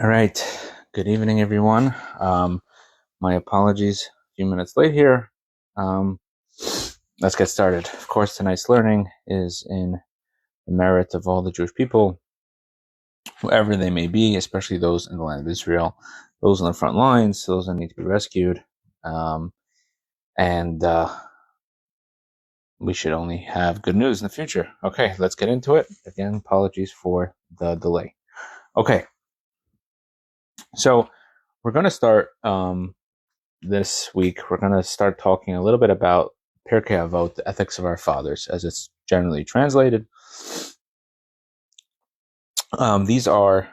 All right. Good evening, everyone. My apologies, a few minutes late here. Let's get started. Of course, tonight's learning is in the merit of all the Jewish people, whoever they may be, especially those in the land of Israel, those on the front lines, those that need to be rescued. And we should only have good news in the future. Okay, let's get into it. Again, apologies for the delay. Okay. So we're going to start this week. We're going to start talking a little bit about Pirkei Avot, the ethics of our fathers, as it's generally translated. These are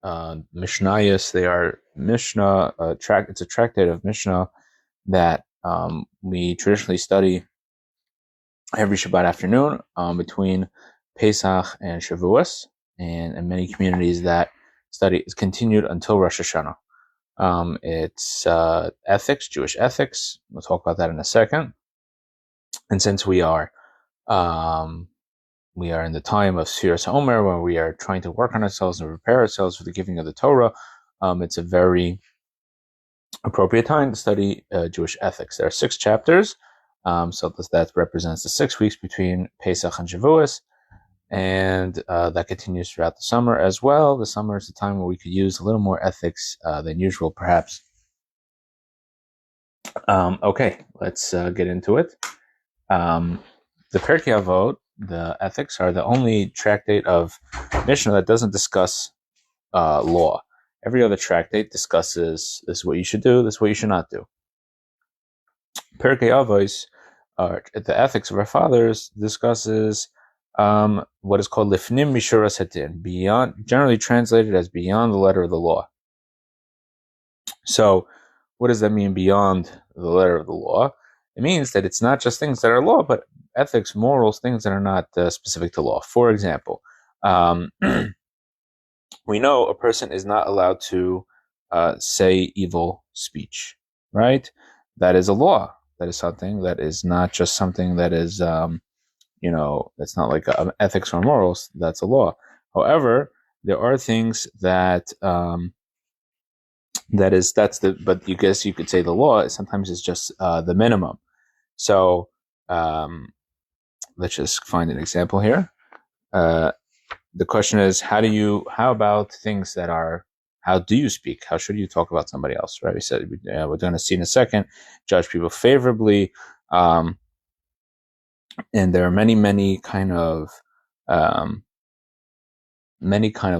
Mishnayos. They are Mishnah. It's a tractate of Mishnah that we traditionally study every Shabbat afternoon between Pesach and Shavuos, and in many communities that study is continued until Rosh Hashanah. It's ethics, Jewish ethics. We'll talk about that in a second. And since we are in the time of Sfiras HaOmer, where we are trying to work on ourselves and prepare ourselves for the giving of the Torah, it's a very appropriate time to study Jewish ethics. There are 6 chapters, so that represents the 6 weeks between Pesach and Shavuos, and that continues throughout the summer as well. The summer is the time where we could use a little more ethics than usual, perhaps. Okay, let's get into it. The Pirkei Avot, the ethics, are the only tractate of Mishnah that doesn't discuss law. Every other tractate discusses this is what you should do, this is what you should not do. Pirkei Avos, the ethics of our fathers, discusses what is called lifnim mishuras hadin, beyond, generally translated as beyond the letter of the law. So, what does that mean, beyond the letter of the law? It means that it's not just things that are law, but ethics, morals, things that are not specific to law. For example, we know a person is not allowed to say evil speech, right? That is a law. That is something that is not just something that is, that's not like ethics or morals. That's a law. However, there are things that but you guess you could say the law sometimes is just the minimum. So let's just find an example here. The question is, how about things that are, how do you speak? How should you talk about somebody else? Right? We said we're going to see in a second, judge people favorably. And there are many kind of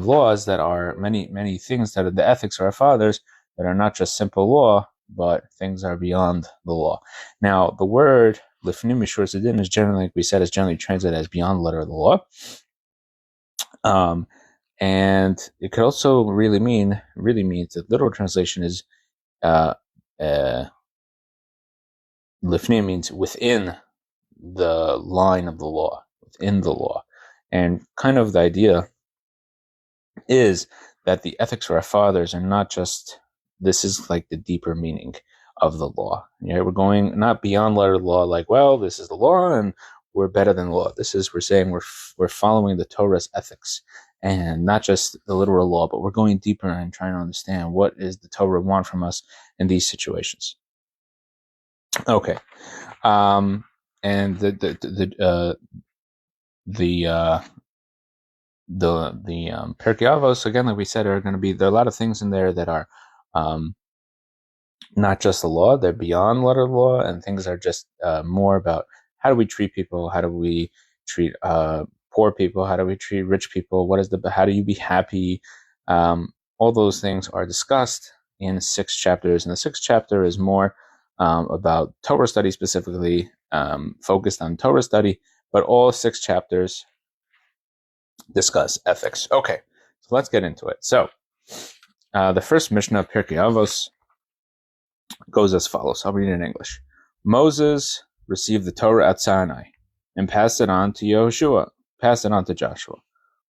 laws that are many things that are the ethics of our fathers that are not just simple law, but things are beyond the law. Now, the word lifnim mishuras hadin is generally, like we said, is generally translated as beyond the letter of the law. And it could also really means the literal translation is lifnim means within the line of the law, within the law. And kind of the idea is that the ethics of our fathers are not just, this is like the deeper meaning of the law. Yeah, we're going not beyond letter of the law, like, well, this is the law and we're better than the law. We're saying we're following the Torah's ethics, and not just the literal law, but we're going deeper and trying to understand what is the Torah want from us in these situations. Okay, and the Pirkei Avos, again, like we said, there are a lot of things in there that are not just the law; they're beyond letter of the law, and things are just more about how do we treat people, how do we treat poor people, how do we treat rich people, how do you be happy? All those things are discussed in 6 chapters, and the 6th chapter is more about Torah study, specifically focused on Torah study, but all 6 chapters discuss ethics. Okay, so let's get into it. So the first Mishnah of Pirkei Avos goes as follows. I'll read it in English. Moses received the Torah at Sinai and passed it on to Joshua,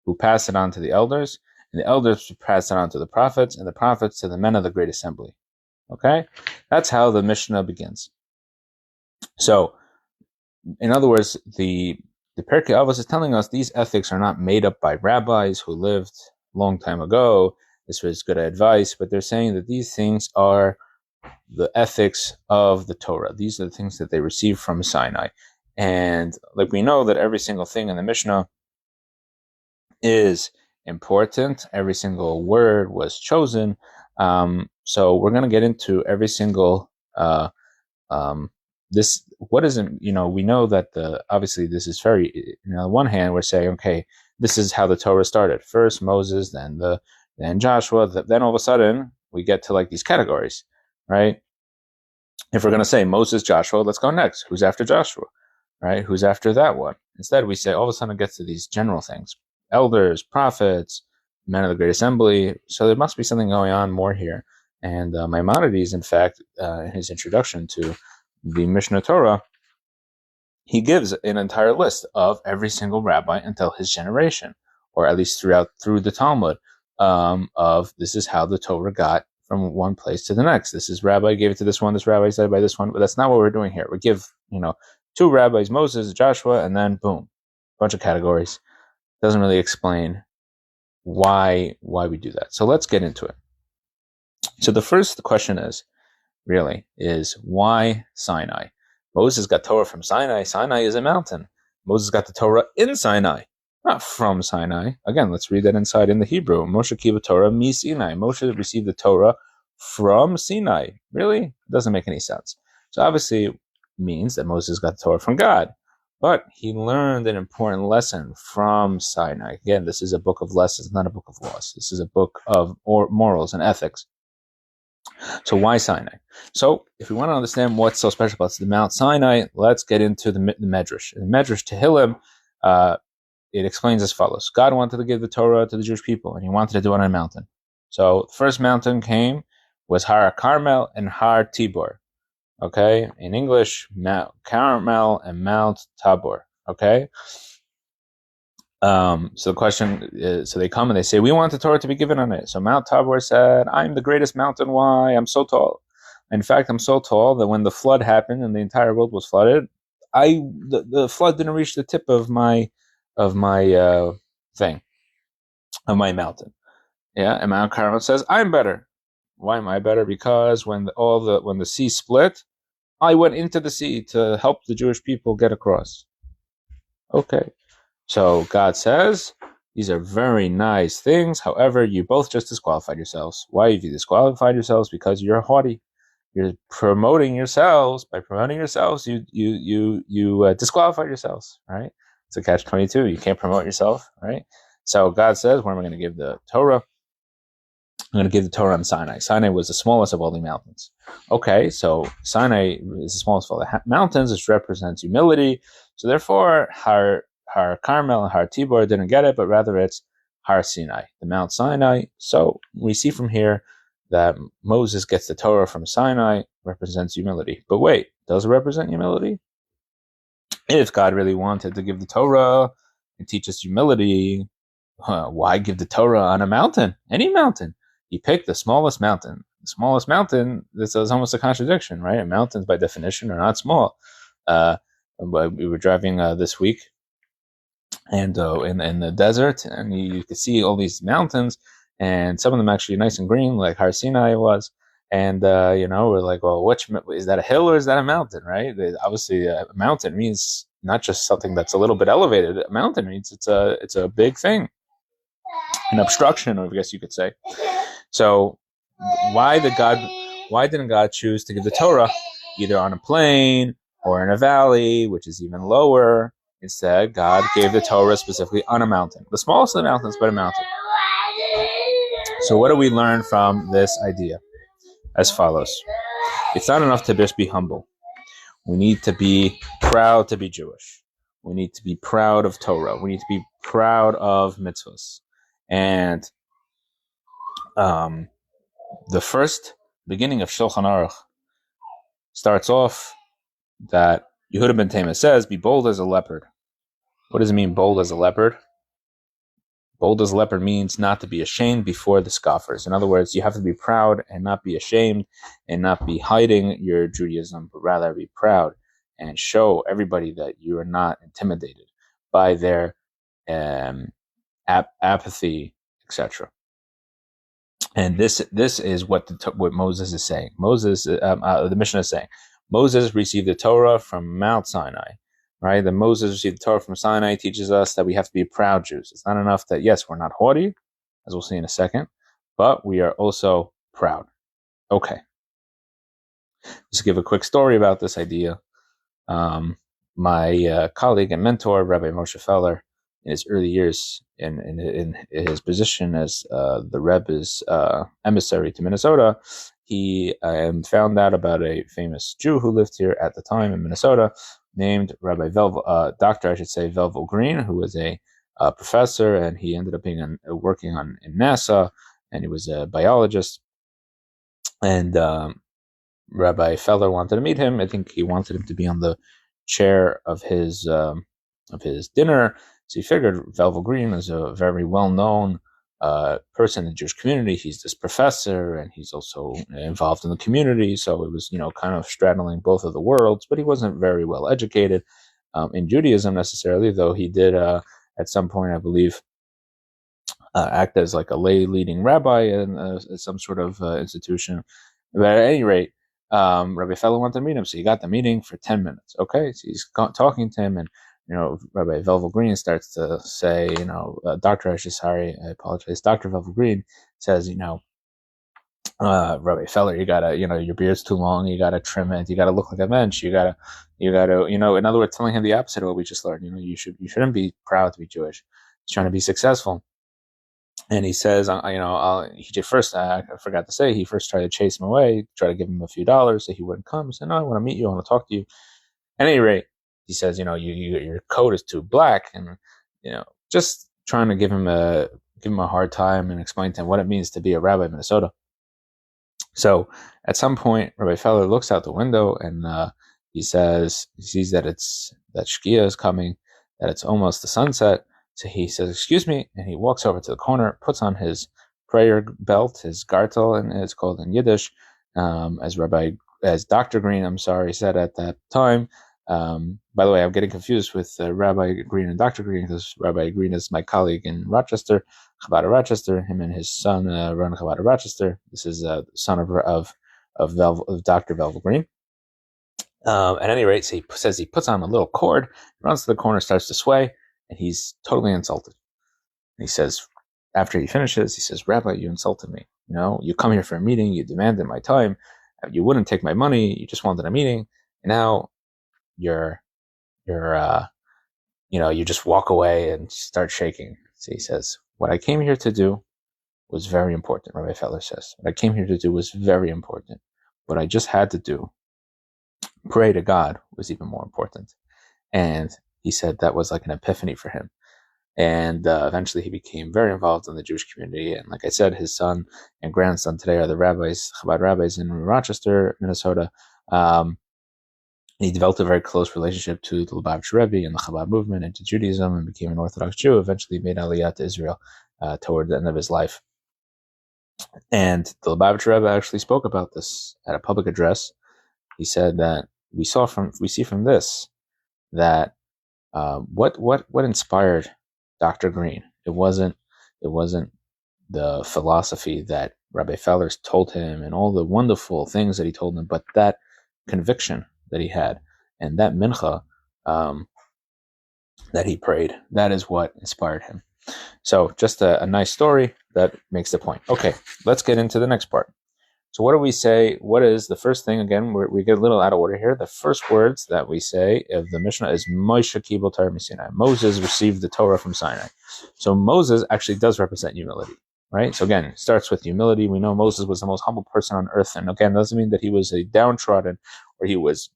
who passed it on to the elders, and the elders passed it on to the prophets, and the prophets to the men of the great assembly. Okay? That's how the Mishnah begins. So, in other words, the Pirkei Avos is telling us these ethics are not made up by rabbis who lived a long time ago. this was good advice, but they're saying that these things are the ethics of the Torah. These are the things that they received from Sinai. And like we know that every single thing in the Mishnah is important. Every single word was chosen. So we're going to get into every single this. What isn't, we know that obviously this is very, on the one hand, we're saying, okay, this is how the Torah started. First Moses, then Joshua, then all of a sudden we get to like these categories, right? If we're going to say Moses, Joshua, let's go next. Who's after Joshua, right? Who's after that one? Instead, we say all of a sudden it gets to these general things. Elders, prophets, men of the Great Assembly. So there must be something going on more here. And Maimonides, in fact, in his introduction to the Mishnah Torah, he gives an entire list of every single rabbi until his generation, or at least through the Talmud, of this is how the Torah got from one place to the next. This is rabbi gave it to this one, this rabbi said by this one, but that's not what we're doing here. We give, two rabbis, Moses, Joshua, and then boom, bunch of categories. Doesn't really explain why we do that. So let's get into it. So the first question is why Sinai? Moses got Torah from Sinai. Sinai is a mountain. Moses got the Torah in Sinai, not from Sinai. Again, let's read that inside in the Hebrew. Moshe kiva Torah mi Sinai. Moshe received the Torah from Sinai. Really? It doesn't make any sense. So obviously it means that Moses got the Torah from God. But he learned an important lesson from Sinai. Again, this is a book of lessons, not a book of laws. This is a book of morals and ethics. So why Sinai? So if we want to understand what's so special about the Mount Sinai, let's get into the Medrash. In the Medrash Tehillim, it explains as follows. God wanted to give the Torah to the Jewish people, and he wanted to do it on a mountain. So the first mountain was Har Carmel and Har Tibor. Okay, in English, Mount Carmel and Mount Tabor. Okay, so the question is, so they come and they say, we want the Torah to be given on it. So Mount Tabor said, I'm the greatest mountain. Why? I'm so tall. In fact, I'm so tall that when the flood happened and the entire world was flooded, the flood didn't reach the tip of my mountain. Yeah, and Mount Carmel says, I'm better. Why am I better? Because when the sea split, I went into the sea to help the Jewish people get across. Okay. So God says, these are very nice things. However, you both just disqualified yourselves. Why have you disqualified yourselves? Because you're haughty. You're promoting yourselves. By promoting yourselves, you disqualified yourselves, right? It's a catch-22. You can't promote yourself, right? So God says, where am I going to give the Torah? I'm going to give the Torah on Sinai. Sinai was the smallest of all the mountains. Okay, so Sinai is the smallest of all the mountains, which represents humility. So therefore, Har Carmel and Har Tibor didn't get it, but rather it's Har Sinai, the Mount Sinai. So we see from here that Moses gets the Torah from Sinai, represents humility. But wait, does it represent humility? If God really wanted to give the Torah and teach us humility, why give the Torah on a mountain? Any mountain. He picked the smallest mountain. The smallest mountain, this is almost a contradiction, right? Mountains by definition are not small. But we were driving this week, and in the desert, and you could see all these mountains, and some of them actually nice and green, like Har Sinai was. And we're like, well, which is that, a hill or is that a mountain, right? Obviously, a mountain means not just something that's a little bit elevated. A mountain means it's a big thing, an obstruction, I guess you could say. So why didn't God choose to give the Torah either on a plain or in a valley, which is even lower? Instead, God gave the Torah specifically on a mountain, the smallest of the mountains, but a mountain. So what do we learn from this idea? As follows. It's not enough to just be humble. We need to be proud to be Jewish. We need to be proud of Torah. We need to be proud of mitzvahs. And the first beginning of Shulchan Aruch starts off that Yehuda ben Tema says, be bold as a leopard. What does it mean, bold as a leopard? Bold as a leopard means not to be ashamed before the scoffers. In other words, you have to be proud and not be ashamed and not be hiding your Judaism, but rather be proud and show everybody that you are not intimidated by their apathy, etc. And this is what what Moses is saying. The Mishnah is saying, Moses received the Torah from Mount Sinai, right? That Moses received the Torah from Sinai teaches us that we have to be proud Jews. It's not enough that, yes, we're not haughty, as we'll see in a second, but we are also proud. Okay. Just give a quick story about this idea. My colleague and mentor, Rabbi Moshe Feller, in his early years in his position as the Rebbe's emissary to Minnesota, he found out about a famous Jew who lived here at the time in Minnesota, named Rabbi Dr. Velvel Green, who was a professor, and he ended up being working in NASA, and he was a biologist. And Rabbi Feller wanted to meet him. I think he wanted him to be on the chair of his dinner. So he figured Velvel Green is a very well-known person in the Jewish community. He's this professor, and he's also involved in the community. So it was, kind of straddling both of the worlds. But he wasn't very well educated in Judaism necessarily, though he did at some point, I believe, act as like a lay leading rabbi in some sort of institution. But at any rate, Rabbi Feller wanted to meet him, so he got the meeting for 10 minutes. Okay, so he's talking to him, and Rabbi Velvel Green starts to say, Dr. I apologize. Dr. Velvel Green says, Rabbi Feller, you gotta, your beard's too long, you gotta trim it, you gotta look like a mensch, you gotta, in other words, telling him the opposite of what we just learned. You shouldn't be proud to be Jewish. He's trying to be successful. And he says, he first, I forgot to say, he first tried to chase him away, try to give him a few dollars so he wouldn't come. He said, no, I want to meet you, I want to talk to you. At any rate, he says, your coat is too black, and, just trying to give him a hard time and explain to him what it means to be a rabbi in Minnesota. So at some point, Rabbi Feller looks out the window, and he sees that Shkia is coming, that it's almost the sunset. So he says, excuse me, and he walks over to the corner, puts on his prayer belt, his gartel, and it's called in Yiddish, as Dr. Green, said at that time. By the way, I'm getting confused with Rabbi Green and Dr. Green, because Rabbi Green is my colleague in Rochester, Chabad of Rochester. Him and his son run Chabad of Rochester. This is the son of Dr. Velvel Green. At any rate, so he says he puts on a little cord, runs to the corner, starts to sway, and he's totally insulted. And he says, after he finishes, he says, Rabbi, you insulted me. You come here for a meeting, you demanded my time, you wouldn't take my money, you just wanted a meeting, and now you just walk away and start shaking. So he says, what I came here to do was very important, Rabbi Feller says. What I came here to do was very important. What I just had to do, pray to God, was even more important. And he said that was like an epiphany for him. And eventually he became very involved in the Jewish community. And like I said, his son and grandson today are the rabbis, Chabad rabbis in Rochester, Minnesota. He developed a very close relationship to the Lubavitch Rebbe and the Chabad movement and to Judaism, and became an Orthodox Jew. Eventually made Aliyah to Israel toward the end of his life. And the Lubavitch Rebbe actually spoke about this at a public address. He said that we see from this that what inspired Dr. Green. It wasn't the philosophy that Rabbi Fellers told him and all the wonderful things that he told him, but that conviction that he had and that mincha that he prayed. That is what inspired him. So just a nice story that makes the point. Okay, let's get into the next part. So what do we say? What is the first thing? Again, we get a little out of order here. The first words that we say of the Mishnah is Moshe Kibel Torah Sinai. Moses received the Torah from Sinai. So Moses actually does represent humility, right? So again, it starts with humility. We know Moses was the most humble person on earth. And again, doesn't mean that he was a downtrodden or he was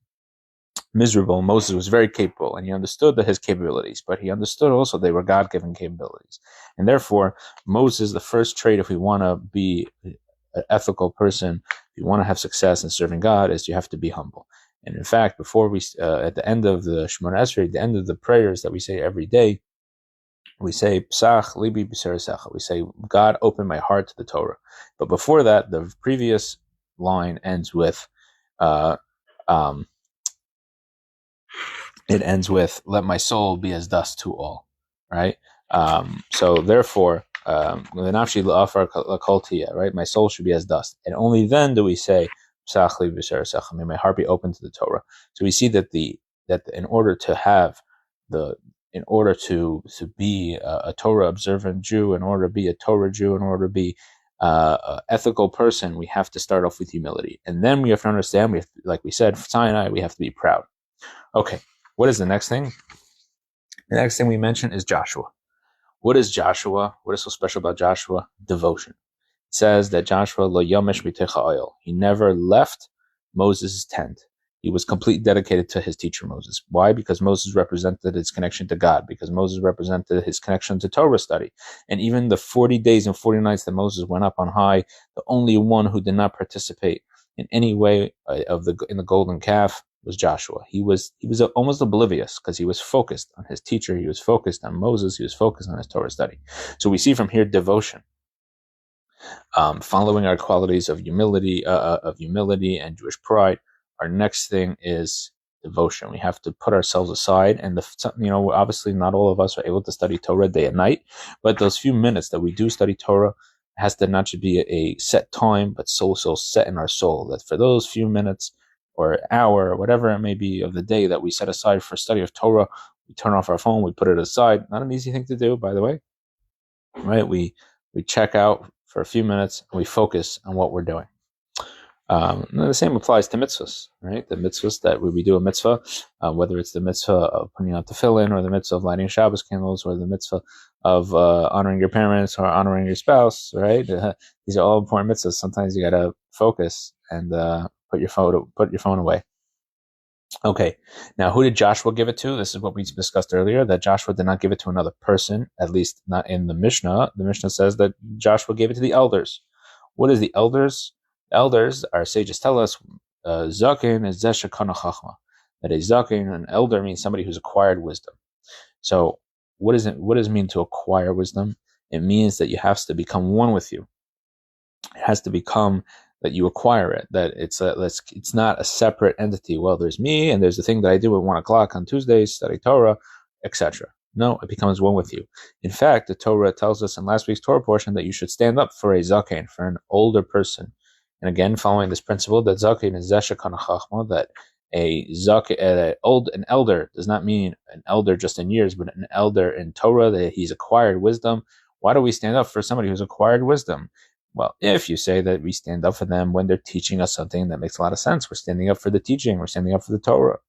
miserable. Moses was very capable, and he understood his capabilities, but he understood also they were God-given capabilities. And therefore, Moses, the first trait, if we want to be an ethical person, if you want to have success in serving God, is you have to be humble. And in fact, before we, at the end of the Shemona Esrei, the end of the prayers that we say every day, we say, Psach libi b'seresecha. We say, God, open my heart to the Torah. But before that, the previous line ends with, let my soul be as dust to all, right? So therefore, right? My soul should be as dust. And only then do we say, may my heart be open to the Torah. So we see that in order to be a Torah observant Jew, in order to be a Torah Jew, in order to be an ethical person, we have to start off with humility. And then we have to understand, like we said, Sinai, we have to be proud. Okay, what is the next thing? The next thing we mention is Joshua. What is Joshua? What is so special about Joshua? Devotion. It says that Joshua lo yomesh mitecha oil. He never left Moses' tent. He was completely dedicated to his teacher Moses. Why? Because Moses represented his connection to God. Because Moses represented his connection to Torah study. And even the 40 days and 40 nights that Moses went up on high, the only one who did not participate in any way in the golden calf was Joshua. He was almost oblivious because he was focused on his teacher. He was focused on Moses. He was focused on his Torah study. So we see from here devotion, following our qualities of humility and Jewish pride. Our next thing is devotion. We have to put ourselves aside, and obviously not all of us are able to study Torah day and night, but those few minutes that we do study Torah has to not just be a set time, but so set in our soul that for those few minutes or hour, or whatever it may be of the day that we set aside for study of Torah, we turn off our phone, we put it aside. Not an easy thing to do, by the way, right? We check out for a few minutes and we focus on what we're doing. And the same applies to mitzvahs, right? The mitzvahs that we do a mitzvah, whether it's the mitzvah of putting out tefillin, or the mitzvah of lighting Shabbos candles, or the mitzvah of honoring your parents or honoring your spouse, right? These are all important mitzvahs. Sometimes you gotta focus and put your phone away. Okay, now who did Joshua give it to? This is what we discussed earlier, that Joshua did not give it to another person, at least not in the Mishnah. The Mishnah says that Joshua gave it to the elders. What is the elders? Elders, our sages tell us, zaken is zeshakana chachma. That a zaken, an elder, means somebody who's acquired wisdom. So what does it mean to acquire wisdom? It means that you have to become one with you. It has to become that you acquire it, that it's not a separate entity. Well, there's me and there's the thing that I do at 1:00 on Tuesdays, study Torah, etc. No, it becomes one with you. In fact, the Torah tells us in last week's Torah portion that you should stand up for a zaken, for an older person. And again, following this principle that zaken is zeshakana chachma, that an elder does not mean an elder just in years, but an elder in Torah, that he's acquired wisdom. Why do we stand up for somebody who's acquired wisdom? Well, if you say that we stand up for them when they're teaching us something, that makes a lot of sense. We're standing up for the teaching. We're standing up for the Torah.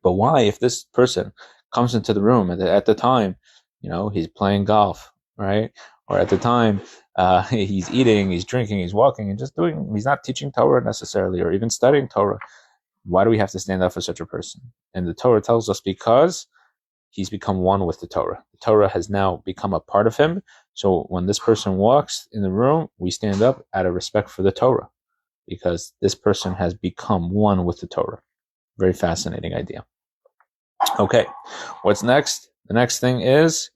But why, if this person comes into the room at the time, he's playing golf, right? Or at the time, he's eating, he's drinking, he's walking, and he's not teaching Torah necessarily, or even studying Torah. Why do we have to stand up for such a person? And the Torah tells us because he's become one with the Torah. The Torah has now become a part of him. So when this person walks in the room, we stand up out of respect for the Torah, because this person has become one with the Torah. Very fascinating idea. Okay, what's next? The next thing is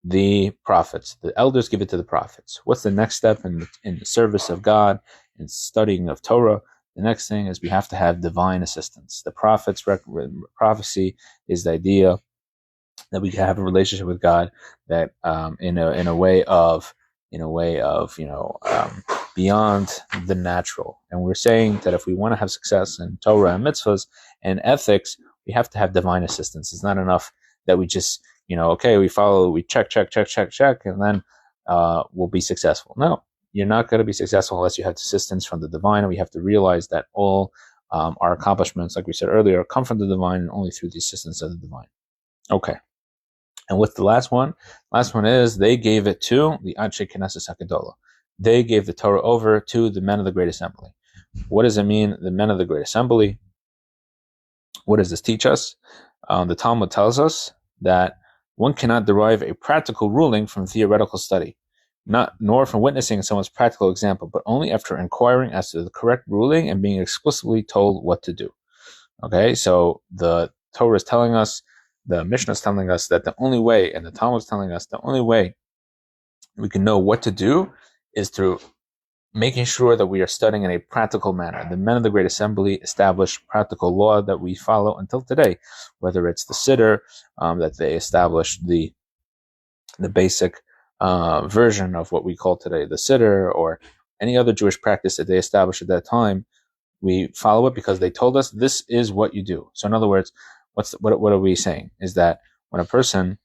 the prophets. The elders give it to the prophets. What's the next step in the service of God, in studying of Torah? The next thing is we have to have divine assistance. The prophets' prophecy is the idea that we have a relationship with God, that in a way of beyond the natural. And we're saying that if we want to have success in Torah and mitzvahs and ethics, we have to have divine assistance. It's not enough that we just we follow, we check, and then we'll be successful. No, you're not going to be successful unless you have assistance from the divine. And we have to realize that all our accomplishments, like we said earlier, come from the divine, and only through the assistance of the divine. Okay. And what's the last one? Last one is they gave it to the Anshe Knesset HaGedolah. They gave the Torah over to the men of the Great Assembly. What does it mean, the men of the Great Assembly? What does this teach us? The Talmud tells us that one cannot derive a practical ruling from theoretical study, nor from witnessing someone's practical example, but only after inquiring as to the correct ruling and being explicitly told what to do. Okay, so the Torah is telling us, the Mishnah is telling us that the only way, and the Talmud is telling us the only way we can know what to do is through making sure that we are studying in a practical manner. The men of the Great Assembly established practical law that we follow until today, whether it's the Siddur, that they established the basic version of what we call today the Siddur, or any other Jewish practice that they established at that time, we follow it because they told us this is what you do. So in other words, what are we saying? Is that when a person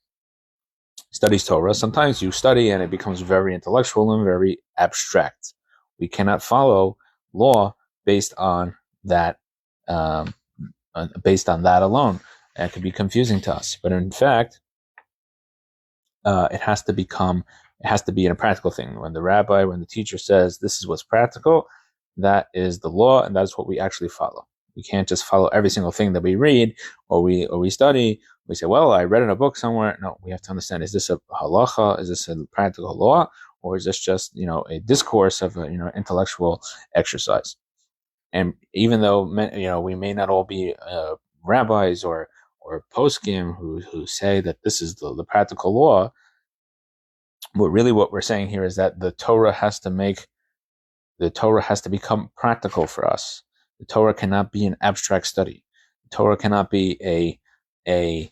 studies Torah, sometimes you study and it becomes very intellectual and very abstract. We cannot follow law based on that, alone. That could be confusing to us. But in fact, it has to be in a practical thing. When the teacher says this is what's practical, that is the law, and that's what we actually follow. We can't just follow every single thing that we read or we study. We say, well, I read in a book somewhere. No, we have to understand, is this a halacha? Is this a practical law? Or is this just, a discourse of intellectual exercise? And even though, we may not all be rabbis or poskim who say that this is the practical law, but really what we're saying here is that the Torah has to become practical for us. The Torah cannot be an abstract study. The Torah cannot be a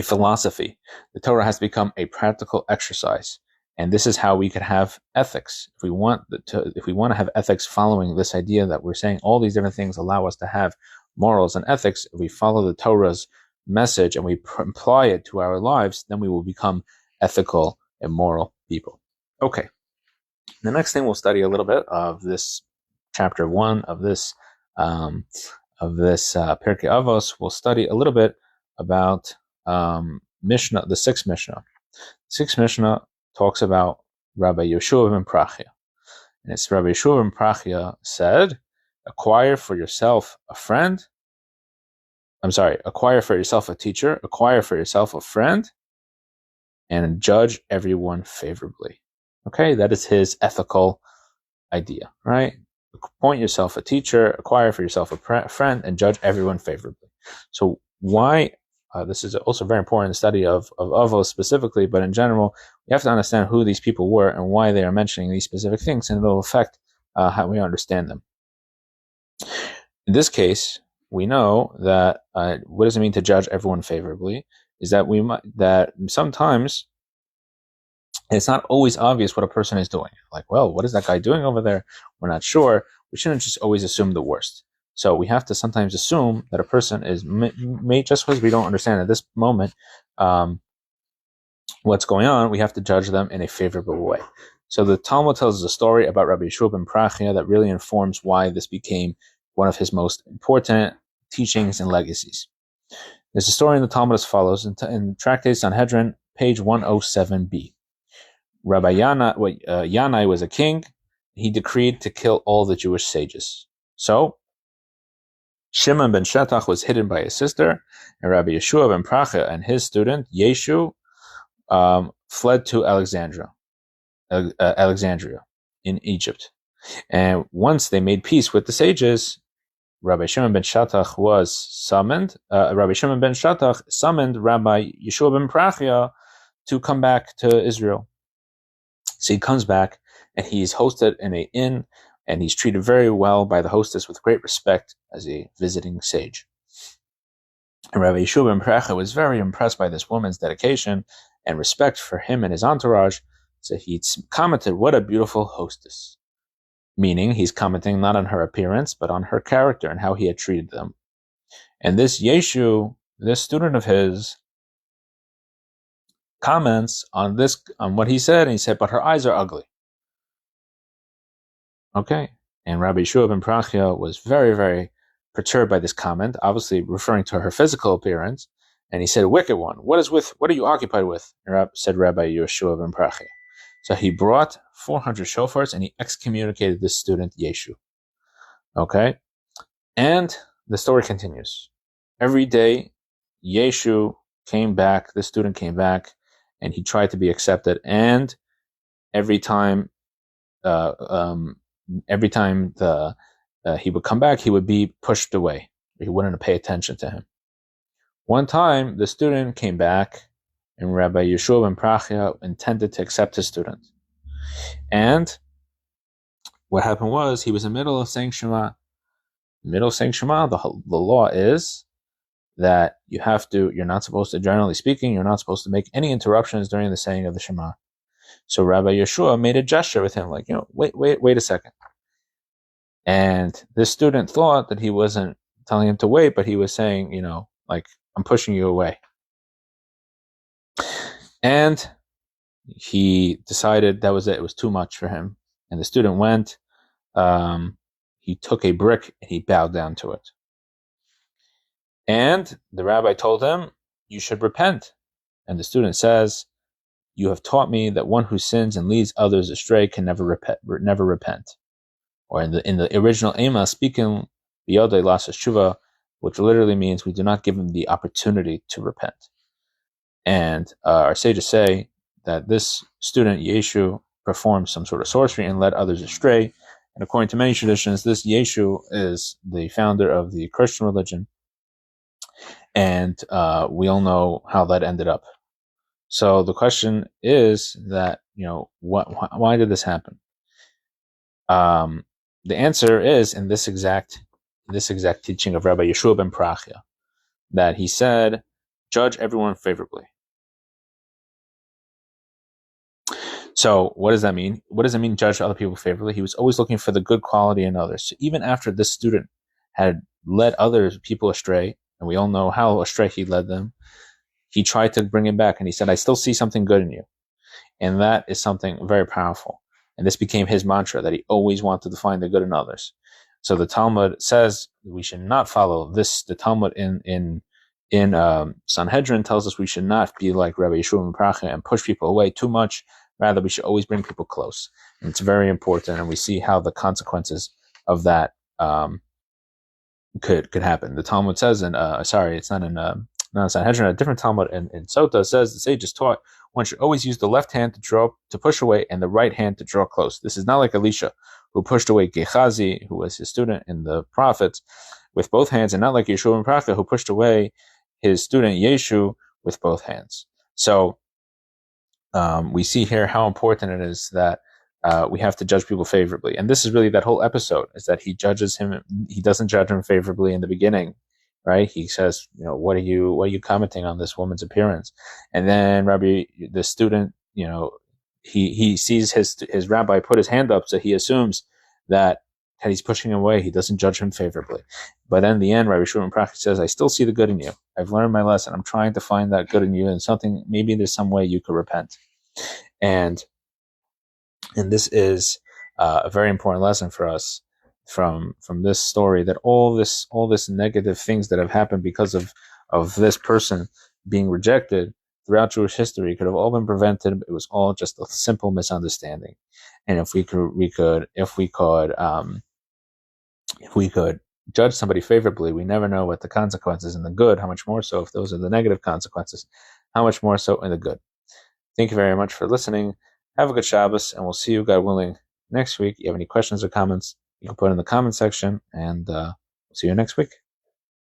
philosophy. The Torah has to become a practical exercise. And this is how we could have ethics. If we want to have ethics following this idea that we're saying all these different things allow us to have morals and ethics, if we follow the Torah's message and we apply it to our lives, then we will become ethical and moral people. Okay. The next thing we'll study a little bit of this chapter 1 of this Pirkei Avos. We'll study a little bit about Mishnah, the sixth Mishnah. The sixth Mishnah talks about Rabbi Yeshua ben Prachia. And it's Rabbi Yeshua ben Prachia said, acquire for yourself a teacher, acquire for yourself a friend, and judge everyone favorably. Okay, that is his ethical idea, right? Appoint yourself a teacher, acquire for yourself a friend, and judge everyone favorably. So why, this is also very important in the study of Avos specifically, but in general, we have to understand who these people were and why they are mentioning these specific things, and it will affect how we understand them. In this case, we know that what does it mean to judge everyone favorably? Is that sometimes it's not always obvious what a person is doing. Like, well, what is that guy doing over there? We're not sure. We shouldn't just always assume the worst. So we have to sometimes assume that a person is, just because we don't understand at this moment what's going on, we have to judge them in a favorable way. So the Talmud tells us a story about Rabbi Yeshua ben Prachia that really informs why this became one of his most important teachings and legacies. There's a story in the Talmud as follows, in Tractate Sanhedrin, page 107b. Rabbi Yanai was a king. He decreed to kill all the Jewish sages. So Shimon ben Shetach was hidden by his sister, and Rabbi Yeshua ben Prachia and his student Yeshu fled to Alexandria in Egypt. And once they made peace with the sages, Rabbi Shimon ben Shetach summoned Rabbi Yeshua ben Prachia to come back to Israel. So he comes back and he's hosted in an inn, and he's treated very well by the hostess with great respect as a visiting sage. And Rabbi Yeshua ben Prachia was very impressed by this woman's dedication and respect for him and his entourage. So he commented, "What a beautiful hostess." Meaning he's commenting not on her appearance, but on her character and how he had treated them. And this Yeshu, this student of his, comments on what he said, and he said, "But her eyes are ugly." Okay. And Rabbi Yeshua ben Prachia was very, very perturbed by this comment, obviously referring to her physical appearance. And he said, "Wicked one, what are you occupied with?" said Rabbi Yeshua ben Prachia. So he brought 400 shofars and he excommunicated this student Yeshu. Okay. And the story continues. Every day, Yeshu came back, the student came back, and he tried to be accepted. And every time he would come back, he would be pushed away. He wouldn't pay attention to him. One time, the student came back, and Rabbi Yeshua ben Prachia intended to accept his student. And what happened was, he was in the middle of saying Shema. The law is that you're not supposed to, generally speaking, you're not supposed to make any interruptions during the saying of the Shema. So Rabbi Yeshua made a gesture with him, like, wait a second. And this student thought that he wasn't telling him to wait, but he was saying, like, I'm pushing you away. And he decided that was it. It was too much for him. And the student went, he took a brick and he bowed down to it. And the rabbi told him, you should repent. And the student says, you have taught me that one who sins and leads others astray can never repent. Or in the original Ema, speaking biyodei lasas tshuva, which literally means we do not give him the opportunity to repent. And our sages say that this student, Yeshu, performed some sort of sorcery and led others astray. And according to many traditions, this Yeshu is the founder of the Christian religion. And we all know how that ended up. So the question is that, why did this happen? The answer is in this exact teaching of Rabbi Yeshua ben Parachia, that he said, judge everyone favorably. So what does that mean? What does it mean, judge other people favorably? He was always looking for the good quality in others. So even after this student had led other people astray, and we all know how astray he led them, he tried to bring him back, and he said, I still see something good in you. And that is something very powerful. And this became his mantra, that he always wanted to find the good in others. So the Talmud says we should not follow this. The Talmud in Sanhedrin tells us we should not be like Rabbi Yeshua ben Parachia and push people away too much. Rather, we should always bring people close. And it's very important, and we see how the consequences of that could happen. The Talmud says, it's not in Sanhedrin, a different Talmud in Sota says the sages taught one should always use the left hand to push away and the right hand to draw close. This is not like Elisha, who pushed away Gehazi, who was his student in the prophets, with both hands, and not like Yeshua ben Parachia, who pushed away his student Yeshu with both hands. So we see here how important it is that we have to judge people favorably. And this is really that whole episode, is that he judges him. He doesn't judge him favorably in the beginning, right? He says, what are you commenting on this woman's appearance? And then the student, he sees his rabbi put his hand up, so he assumes that he's pushing him away. He doesn't judge him favorably. But in the end, Rabbi Shimon Prachik says, I still see the good in you. I've learned my lesson. I'm trying to find that good in you, and maybe there's some way you could repent. And this is a very important lesson for us from this story, that all this negative things that have happened because of this person being rejected throughout Jewish history could have all been prevented. It was all just a simple misunderstanding. And if we could judge somebody favorably, we never know what the consequences in the good, how much more so if those are the negative consequences, how much more so in the good. Thank you very much for listening. Have a good Shabbos, and we'll see you, God willing, next week. If you have any questions or comments, you can put in the comment section, and we'll see you next week.